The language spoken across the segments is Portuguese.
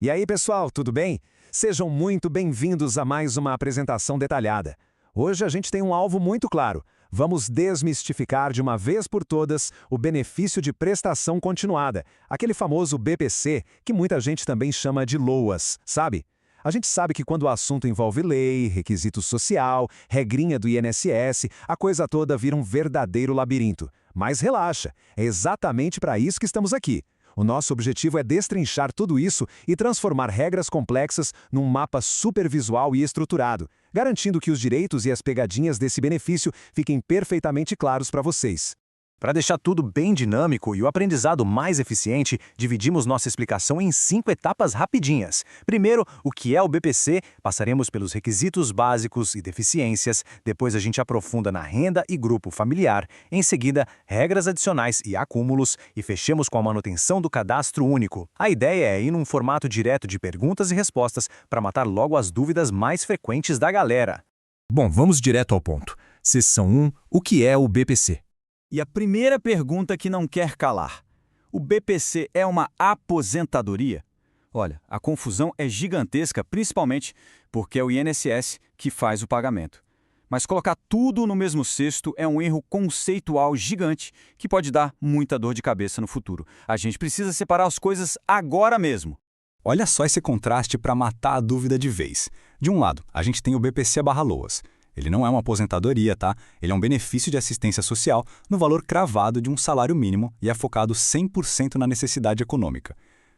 E aí, pessoal, tudo bem? Sejam muito bem-vindos a mais uma apresentação detalhada. Hoje a gente tem um alvo muito claro. Vamos desmistificar de uma vez por todas o benefício de prestação continuada, aquele famoso BPC, que muita gente também chama de LOAS, sabe? A gente sabe que quando o assunto envolve lei, requisito social, regrinha do INSS, a coisa toda vira um verdadeiro labirinto. Mas relaxa, é exatamente para isso que estamos aqui. O nosso objetivo é destrinchar tudo isso e transformar regras complexas num mapa supervisual e estruturado, garantindo que os direitos e as pegadinhas desse benefício fiquem perfeitamente claros para vocês. Para deixar tudo bem dinâmico e o aprendizado mais eficiente, dividimos nossa explicação em 5 etapas rapidinhas. Primeiro, o que é o BPC, passaremos pelos requisitos básicos e deficiências, depois a gente aprofunda na renda e grupo familiar, em seguida, regras adicionais e acúmulos, e fechamos com a manutenção do cadastro único. A ideia é ir num formato direto de perguntas e respostas para matar logo as dúvidas mais frequentes da galera. Bom, vamos direto ao ponto. Seção 1. O que é o BPC? E a primeira pergunta que não quer calar: o BPC é uma aposentadoria? Olha, a confusão é gigantesca, principalmente porque é o INSS que faz o pagamento. Mas colocar tudo no mesmo cesto é um erro conceitual gigante que pode dar muita dor de cabeça no futuro. A gente precisa separar as coisas agora mesmo. Olha só esse contraste para matar a dúvida de vez. De um lado, a gente tem o BPC/LOAS. Ele não é uma aposentadoria, tá? Ele é um benefício de assistência social no valor cravado de um salário mínimo e é focado 100% na necessidade econômica.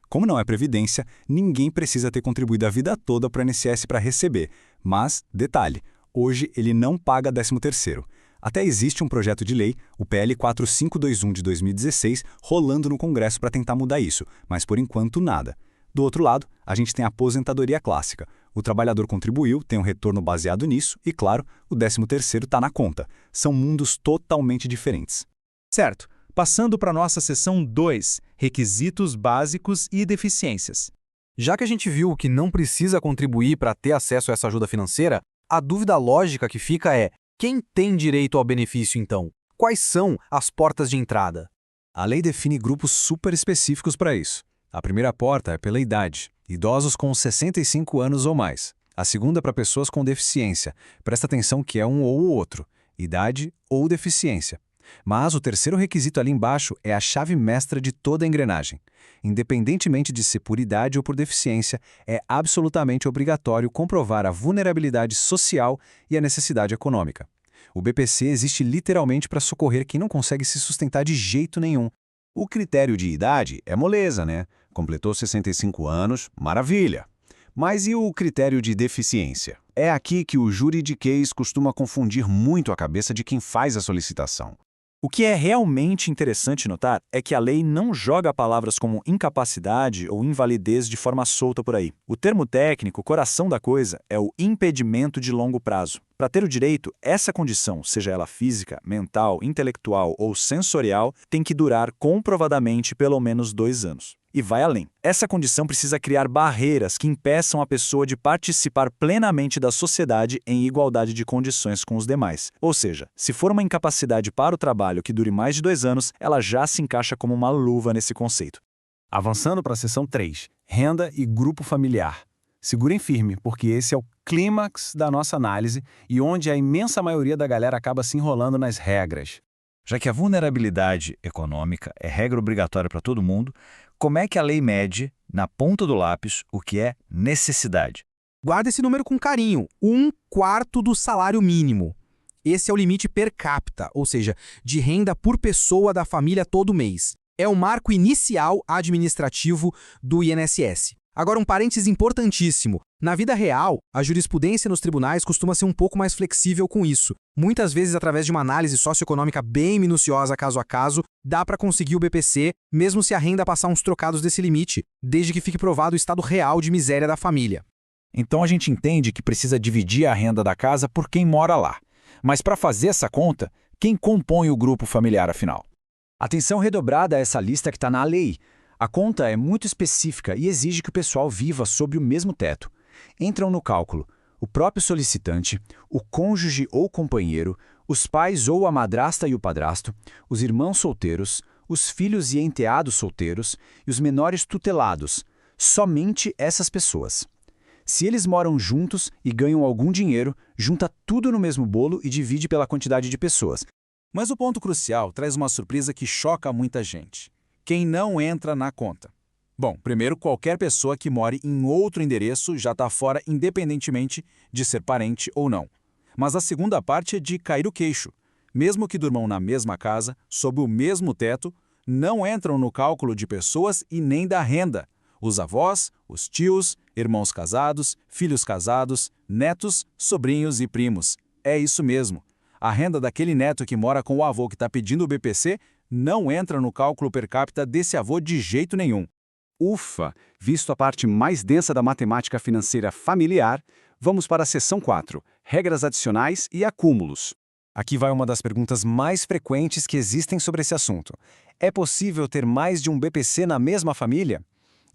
Como não é previdência, ninguém precisa ter contribuído a vida toda para o INSS para receber. Mas, detalhe, hoje ele não paga 13º. Até existe um projeto de lei, o PL 4521 de 2016, rolando no Congresso para tentar mudar isso, mas por enquanto nada. Do outro lado, a gente tem a aposentadoria clássica. O trabalhador contribuiu, tem um retorno baseado nisso e, claro, o 13º está na conta. São mundos totalmente diferentes. Certo. Passando para a nossa seção 2, requisitos básicos e deficiências. Já que a gente viu que não precisa contribuir para ter acesso a essa ajuda financeira, a dúvida lógica que fica é: quem tem direito ao benefício então? Quais são as portas de entrada? A lei define grupos super específicos para isso. A primeira porta é pela idade, idosos com 65 anos ou mais. A segunda para pessoas com deficiência. Presta atenção que é um ou o outro, idade ou deficiência. Mas o terceiro requisito ali embaixo é a chave mestra de toda a engrenagem. Independentemente de ser por idade ou por deficiência, é absolutamente obrigatório comprovar a vulnerabilidade social e a necessidade econômica. O BPC existe literalmente para socorrer quem não consegue se sustentar de jeito nenhum. O critério de idade é moleza, né? Completou 65 anos, maravilha. Mas e o critério de deficiência? É aqui que o juridiquês costuma confundir muito a cabeça de quem faz a solicitação. O que é realmente interessante notar é que a lei não joga palavras como incapacidade ou invalidez de forma solta por aí. O termo técnico, coração da coisa, é o impedimento de longo prazo. Para ter o direito, essa condição, seja ela física, mental, intelectual ou sensorial, tem que durar comprovadamente pelo menos 2 anos. E vai além. Essa condição precisa criar barreiras que impeçam a pessoa de participar plenamente da sociedade em igualdade de condições com os demais. Ou seja, se for uma incapacidade para o trabalho que dure mais de 2 anos, ela já se encaixa como uma luva nesse conceito. Avançando para a seção 3, renda e grupo familiar. Segurem firme, porque esse é o clímax da nossa análise e onde a imensa maioria da galera acaba se enrolando nas regras. Já que a vulnerabilidade econômica é regra obrigatória para todo mundo, como é que a lei mede, na ponta do lápis, o que é necessidade? Guarda esse número com carinho: 1/4 do salário mínimo. Esse é o limite per capita, ou seja, de renda por pessoa da família todo mês. É o marco inicial administrativo do INSS. Agora, um parênteses importantíssimo. Na vida real, a jurisprudência nos tribunais costuma ser um pouco mais flexível com isso. Muitas vezes, através de uma análise socioeconômica bem minuciosa caso a caso, dá para conseguir o BPC, mesmo se a renda passar uns trocados desse limite, desde que fique provado o estado real de miséria da família. Então a gente entende que precisa dividir a renda da casa por quem mora lá. Mas para fazer essa conta, quem compõe o grupo familiar afinal? Atenção redobrada a essa lista que está na lei. A conta é muito específica e exige que o pessoal viva sob o mesmo teto. Entram no cálculo o próprio solicitante, o cônjuge ou companheiro, os pais ou a madrasta e o padrasto, os irmãos solteiros, os filhos e enteados solteiros e os menores tutelados. Somente essas pessoas. Se eles moram juntos e ganham algum dinheiro, junta tudo no mesmo bolo e divide pela quantidade de pessoas. Mas o ponto crucial traz uma surpresa que choca muita gente. Quem não entra na conta? Bom, primeiro, qualquer pessoa que more em outro endereço já está fora independentemente de ser parente ou não. Mas a segunda parte é de cair o queixo. Mesmo que durmam na mesma casa, sob o mesmo teto, não entram no cálculo de pessoas e nem da renda. Os avós, os tios, irmãos casados, filhos casados, netos, sobrinhos e primos. É isso mesmo. A renda daquele neto que mora com o avô que está pedindo o BPC não entra no cálculo per capita desse avô de jeito nenhum. Ufa! Visto a parte mais densa da matemática financeira familiar, vamos para a seção 4, regras adicionais e acúmulos. Aqui vai uma das perguntas mais frequentes que existem sobre esse assunto. É possível ter mais de um BPC na mesma família?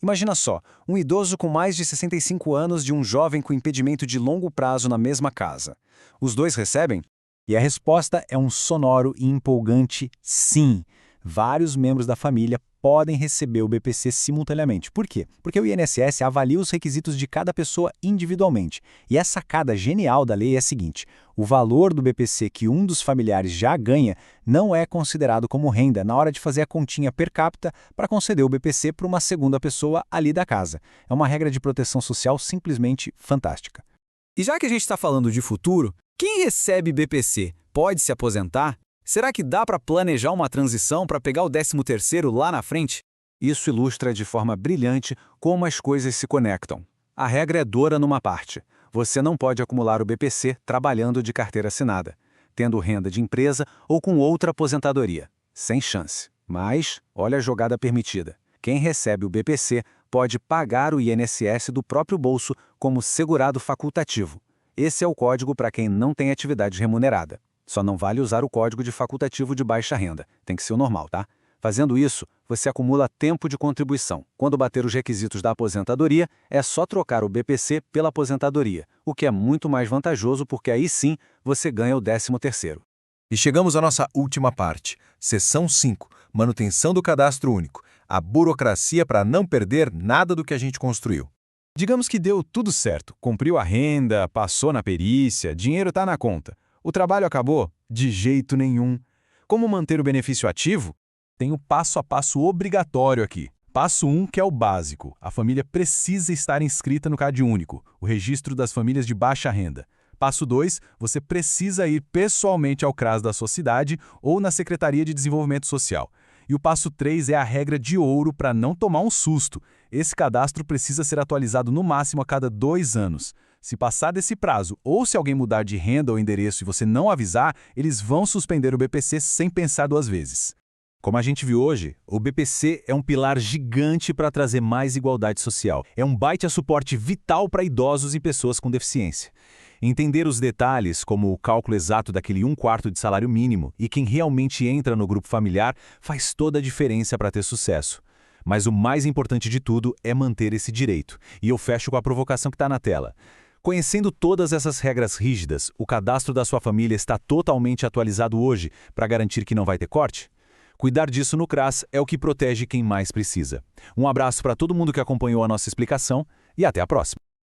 Imagina só, um idoso com mais de 65 anos de um jovem com impedimento de longo prazo na mesma casa. Os dois recebem? E a resposta é um sonoro e empolgante sim. Vários membros da família podem receber o BPC simultaneamente. Por quê? Porque o INSS avalia os requisitos de cada pessoa individualmente. E a sacada genial da lei é a seguinte: o valor do BPC que um dos familiares já ganha não é considerado como renda na hora de fazer a continha per capita para conceder o BPC para uma segunda pessoa ali da casa. É uma regra de proteção social simplesmente fantástica. E já que a gente está falando de futuro, quem recebe BPC pode se aposentar? Será que dá para planejar uma transição para pegar o 13º lá na frente? Isso ilustra de forma brilhante como as coisas se conectam. A regra é dura numa parte. Você não pode acumular o BPC trabalhando de carteira assinada, tendo renda de empresa ou com outra aposentadoria. Sem chance. Mas, olha a jogada permitida. Quem recebe o BPC pode pagar o INSS do próprio bolso como segurado facultativo. Esse é o código para quem não tem atividade remunerada. Só não vale usar o código de facultativo de baixa renda. Tem que ser o normal, tá? Fazendo isso, você acumula tempo de contribuição. Quando bater os requisitos da aposentadoria, é só trocar o BPC pela aposentadoria, o que é muito mais vantajoso porque aí sim você ganha o 13º. E chegamos à nossa última parte, seção 5, manutenção do cadastro único, a burocracia para não perder nada do que a gente construiu. Digamos que deu tudo certo, cumpriu a renda, passou na perícia, dinheiro está na conta. O trabalho acabou? De jeito nenhum. Como manter o benefício ativo? Tem o passo a passo obrigatório aqui. Passo 1, que é o básico. A família precisa estar inscrita no CadÚnico, o registro das famílias de baixa renda. Passo 2, você precisa ir pessoalmente ao CRAS da sua cidade ou na Secretaria de Desenvolvimento Social. E o passo 3 é a regra de ouro para não tomar um susto. Esse cadastro precisa ser atualizado no máximo a cada 2 anos. Se passar desse prazo ou se alguém mudar de renda ou endereço e você não avisar, eles vão suspender o BPC sem pensar 2 vezes. Como a gente viu hoje, o BPC é um pilar gigante para trazer mais igualdade social. É um baita suporte vital para idosos e pessoas com deficiência. Entender os detalhes, como o cálculo exato daquele 1/4 de salário mínimo e quem realmente entra no grupo familiar, faz toda a diferença para ter sucesso. Mas o mais importante de tudo é manter esse direito. E eu fecho com a provocação que está na tela. Conhecendo todas essas regras rígidas, o cadastro da sua família está totalmente atualizado hoje para garantir que não vai ter corte? Cuidar disso no CRAS é o que protege quem mais precisa. Um abraço para todo mundo que acompanhou a nossa explicação e até a próxima.